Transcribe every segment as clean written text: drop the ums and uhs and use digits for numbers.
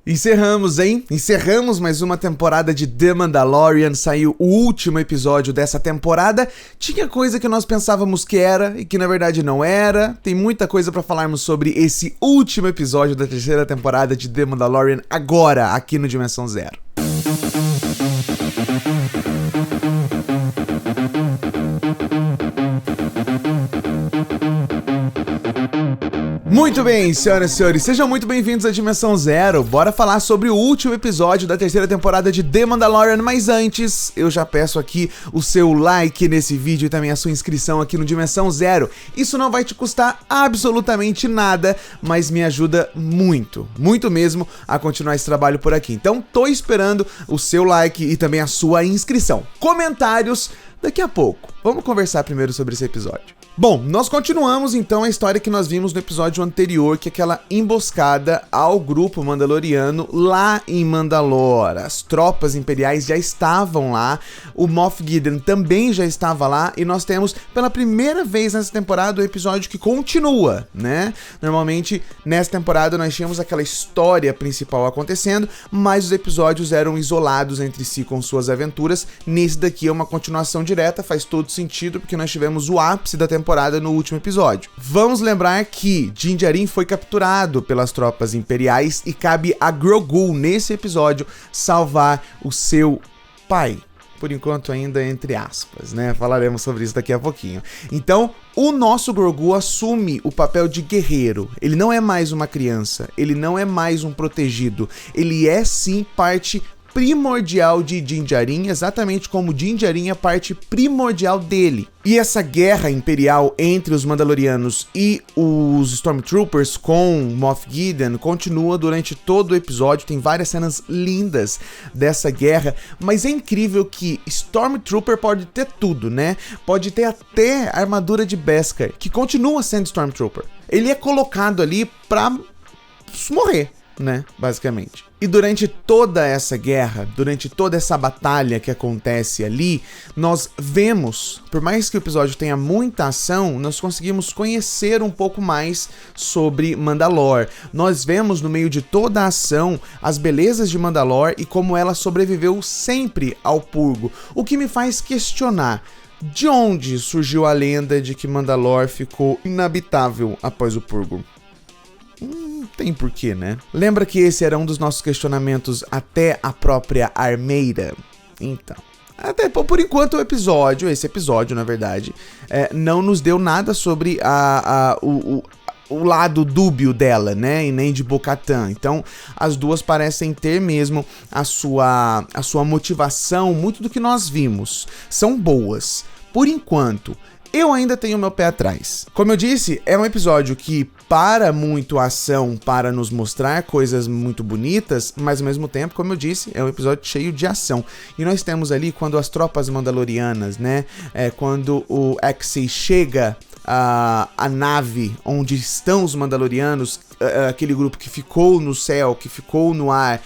Encerramos, hein? Encerramos mais uma temporada de The Mandalorian. Saiu o último episódio dessa temporada. Tinha coisa que nós pensávamos que era e que na verdade não era. Tem muita coisa pra falarmos sobre esse último episódio da terceira temporada de The Mandalorian agora, aqui no Dimensão Zero. Muito bem, senhoras e senhores, sejam muito bem-vindos à Dimensão Zero. Bora falar sobre o último episódio da terceira temporada de The Mandalorian, mas antes, eu já peço aqui o seu like nesse vídeo e também a sua inscrição aqui no Dimensão Zero. Isso não vai te custar absolutamente nada, mas me ajuda muito, muito mesmo a continuar esse trabalho por aqui. Então, tô esperando o seu like e também a sua inscrição. Comentários daqui a pouco. Vamos conversar primeiro sobre esse episódio. Bom, nós continuamos então a história que nós vimos no episódio anterior, que é aquela emboscada ao grupo mandaloriano lá em Mandalor. As tropas imperiais já estavam lá, o Moff Gideon também já estava lá, e nós temos pela primeira vez nessa temporada o episódio que continua, né? Normalmente nessa temporada nós tínhamos aquela história principal acontecendo, mas os episódios eram isolados entre si com suas aventuras. Nesse daqui é uma continuação direta, faz todo sentido, porque nós tivemos o ápice da temporada no último episódio. Vamos lembrar que Din Djarin foi capturado pelas tropas imperiais e cabe a Grogu, nesse episódio, salvar o seu pai. Por enquanto ainda entre aspas, né? Falaremos sobre isso daqui a pouquinho. Então, o nosso Grogu assume o papel de guerreiro. Ele não é mais uma criança, ele não é mais um protegido. Ele é sim parte primordial de Din Djarin, exatamente como Din Djarin é parte primordial dele. E essa guerra imperial entre os Mandalorianos e os Stormtroopers com Moff Gideon continua durante todo o episódio. Tem várias cenas lindas dessa guerra, mas é incrível que Stormtrooper pode ter tudo, né? Pode ter até a armadura de Beskar, que continua sendo Stormtrooper. Ele é colocado ali pra morrer, né? Basicamente. E durante toda essa guerra, durante toda essa batalha que acontece ali, nós vemos, por mais que o episódio tenha muita ação, nós conseguimos conhecer um pouco mais sobre Mandalor. Nós vemos no meio de toda a ação as belezas de Mandalor e como ela sobreviveu sempre ao purgo, o que me faz questionar: de onde surgiu a lenda de que Mandalor ficou inabitável após o purgo? Tem porquê, né? Lembra que esse era um dos nossos questionamentos até a própria Armeira? Então, até por enquanto esse episódio, na verdade, não nos deu nada sobre o lado dúbio dela, né? E nem de Bo-Katan. Então, as duas parecem ter mesmo a sua motivação, muito do que nós vimos. São boas. Por enquanto, eu ainda tenho meu pé atrás. Como eu disse, é um episódio que para muito a ação, para nos mostrar coisas muito bonitas, mas ao mesmo tempo, como eu disse, é um episódio cheio de ação. E nós temos ali quando as tropas mandalorianas, né, quando o Axei chega a nave onde estão os Mandalorianos, aquele grupo que ficou no céu, que ficou no ar,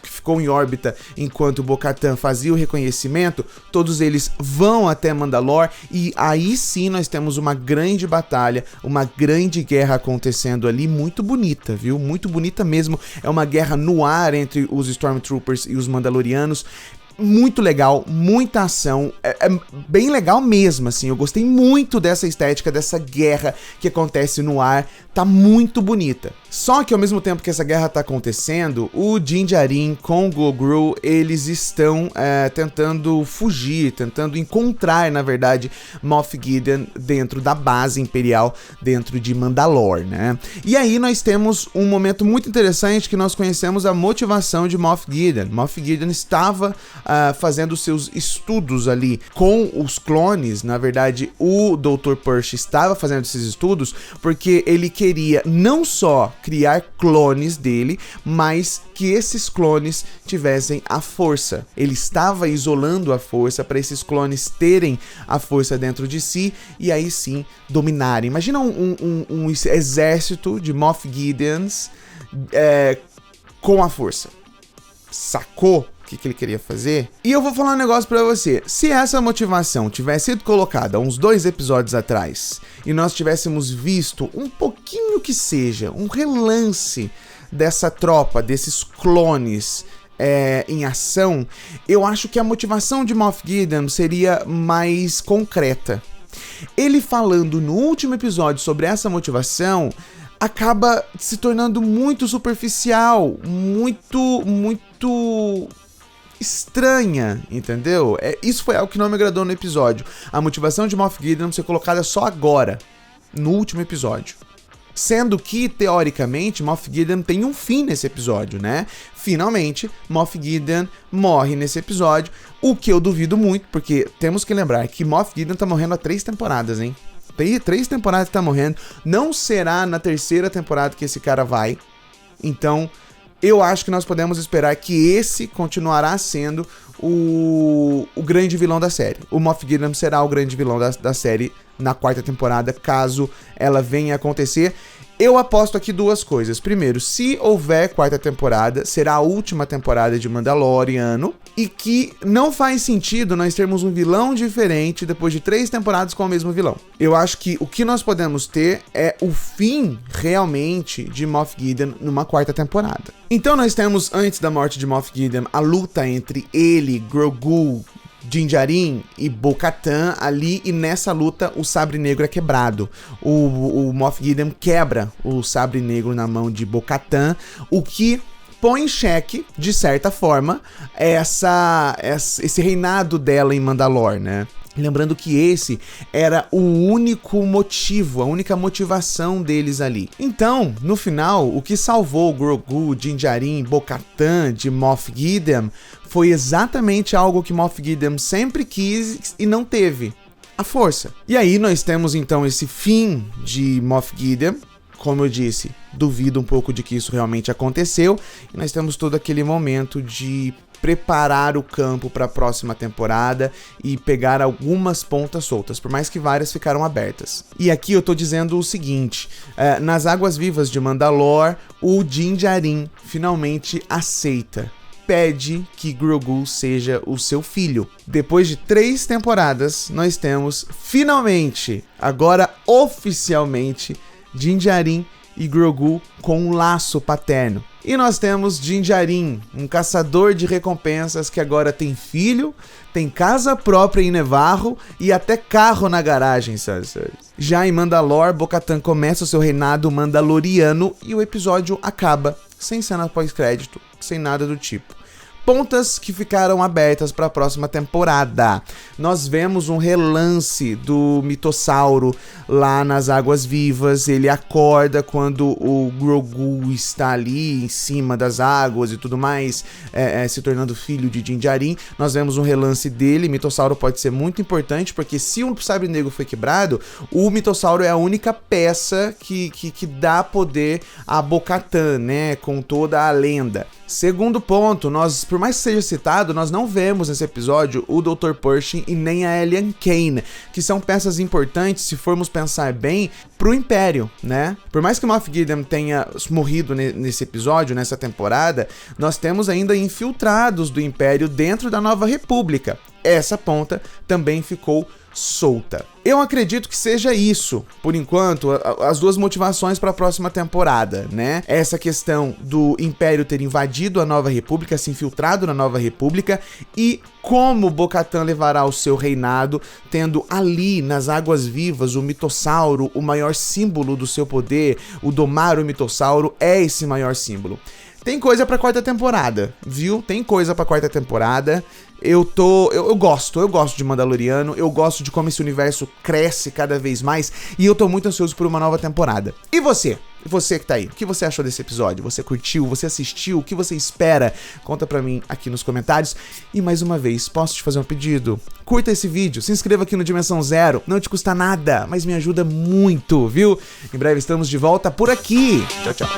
que ficou em órbita, enquanto o Bo-Katan fazia o reconhecimento, todos eles vão até Mandalor, e aí sim nós temos uma grande batalha, uma grande guerra acontecendo ali, muito bonita, viu? Muito bonita mesmo. É uma guerra no ar entre os Stormtroopers e os Mandalorianos. Muito legal, muita ação, é bem legal mesmo, assim, eu gostei muito dessa estética, dessa guerra que acontece no ar, tá muito bonita. Só que ao mesmo tempo que essa guerra tá acontecendo, o Din Djarin com o Grogu, eles estão tentando fugir, tentando encontrar, na verdade, Moff Gideon dentro da base imperial, dentro de Mandalor, né? E aí nós temos um momento muito interessante que nós conhecemos a motivação de Moff Gideon. Moff Gideon estava fazendo seus estudos ali com os clones. Na verdade, o Dr. Persh estava fazendo esses estudos porque ele queria não só criar clones dele, mas que esses clones tivessem a força. Ele estava isolando a força para esses clones terem a força dentro de si e aí sim dominarem. Imagina um exército de Moff Gideons com a força. Sacou o que ele queria fazer? E eu vou falar um negócio pra você. Se essa motivação tivesse sido colocada uns 2 episódios atrás e nós tivéssemos visto um pouquinho que seja, um relance dessa tropa, desses clones em ação, eu acho que a motivação de Moff Gideon seria mais concreta. Ele falando no último episódio sobre essa motivação acaba se tornando muito superficial, muito estranha, entendeu? Isso foi algo que não me agradou no episódio. A motivação de Moff Gideon ser colocada só agora, no último episódio. Sendo que, teoricamente, Moff Gideon tem um fim nesse episódio, né? Finalmente, Moff Gideon morre nesse episódio, o que eu duvido muito, porque temos que lembrar que Moff Gideon tá morrendo há 3 temporadas, hein? Tem 3 temporadas que tá morrendo, não será na 3ª temporada que esse cara vai, então eu acho que nós podemos esperar que esse continuará sendo o grande vilão da série. O Moff Gideon será o grande vilão da série na 4ª temporada, caso ela venha a acontecer. Eu aposto aqui 2 coisas. Primeiro, se houver 4ª temporada, será a última temporada de Mandaloriano, e que não faz sentido nós termos um vilão diferente depois de 3 temporadas com o mesmo vilão. Eu acho que o que nós podemos ter é o fim, realmente, de Moff Gideon numa 4ª temporada. Então nós temos, antes da morte de Moff Gideon, a luta entre ele, Grogu, Din Djarin e Bo-Katan ali, e nessa luta o sabre negro é quebrado. O Moff Gideon quebra o sabre negro na mão de Bo-Katan, o que põe em xeque, de certa forma, esse reinado dela em Mandalore, né? Lembrando que esse era o único motivo, a única motivação deles ali. Então, no final, o que salvou Grogu, Din Djarin, Bo-Katan de Moff Gideon foi exatamente algo que Moff Gideon sempre quis e não teve: a força. E aí nós temos então esse fim de Moff Gideon. Como eu disse, duvido um pouco de que isso realmente aconteceu, e nós temos todo aquele momento de preparar o campo para a próxima temporada e pegar algumas pontas soltas, por mais que várias ficaram abertas. E aqui eu tô dizendo o seguinte: nas Águas Vivas de Mandalore, o Din Djarin finalmente aceita, pede que Grogu seja o seu filho. Depois de 3 temporadas, nós temos finalmente, agora oficialmente, Din Djarin e Grogu com um laço paterno. E nós temos Din Djarin, um caçador de recompensas que agora tem filho, tem casa própria em Nevarro e até carro na garagem, senhoras e senhores. Já em Mandalore, Bo-Katan começa o seu reinado mandaloriano e o episódio acaba sem cena pós-crédito, sem nada do tipo. Pontas que ficaram abertas para a próxima temporada. Nós vemos um relance do mitossauro lá nas Águas Vivas. Ele acorda quando o Grogu está ali em cima das águas e tudo mais, se tornando filho de Din Djarin. Nós vemos um relance dele. Mitossauro pode ser muito importante, porque se o sabre negro foi quebrado, o mitossauro é a única peça que dá poder a Bo-Katan, né, com toda a lenda. Segundo ponto, por mais que seja citado, nós não vemos nesse episódio o Dr. Pershing e nem a Elian Kane, que são peças importantes, se formos pensar bem, pro Império, né? Por mais que Moff Gideon tenha morrido nesse episódio, nessa temporada, nós temos ainda infiltrados do Império dentro da Nova República. Essa ponta também ficou solta. Eu acredito que seja isso, por enquanto, as 2 motivações para a próxima temporada, né? Essa questão do Império ter invadido a Nova República, se infiltrado na Nova República, e como Bo-Katan levará o seu reinado, tendo ali nas Águas Vivas o mitossauro, o maior símbolo do seu poder. O domar o mitossauro é esse maior símbolo. Tem coisa pra 4ª temporada, viu? Tem coisa pra 4ª temporada. Eu gosto de Mandaloriano, eu gosto de como esse universo cresce cada vez mais, e eu tô muito ansioso por uma nova temporada. E você? Você que tá aí, o que você achou desse episódio? Você curtiu? Você assistiu? O que você espera? Conta pra mim aqui nos comentários. E mais uma vez, posso te fazer um pedido? Curta esse vídeo, se inscreva aqui no Dimensão Zero, não te custa nada, mas me ajuda muito, viu? Em breve estamos de volta por aqui. Tchau, tchau.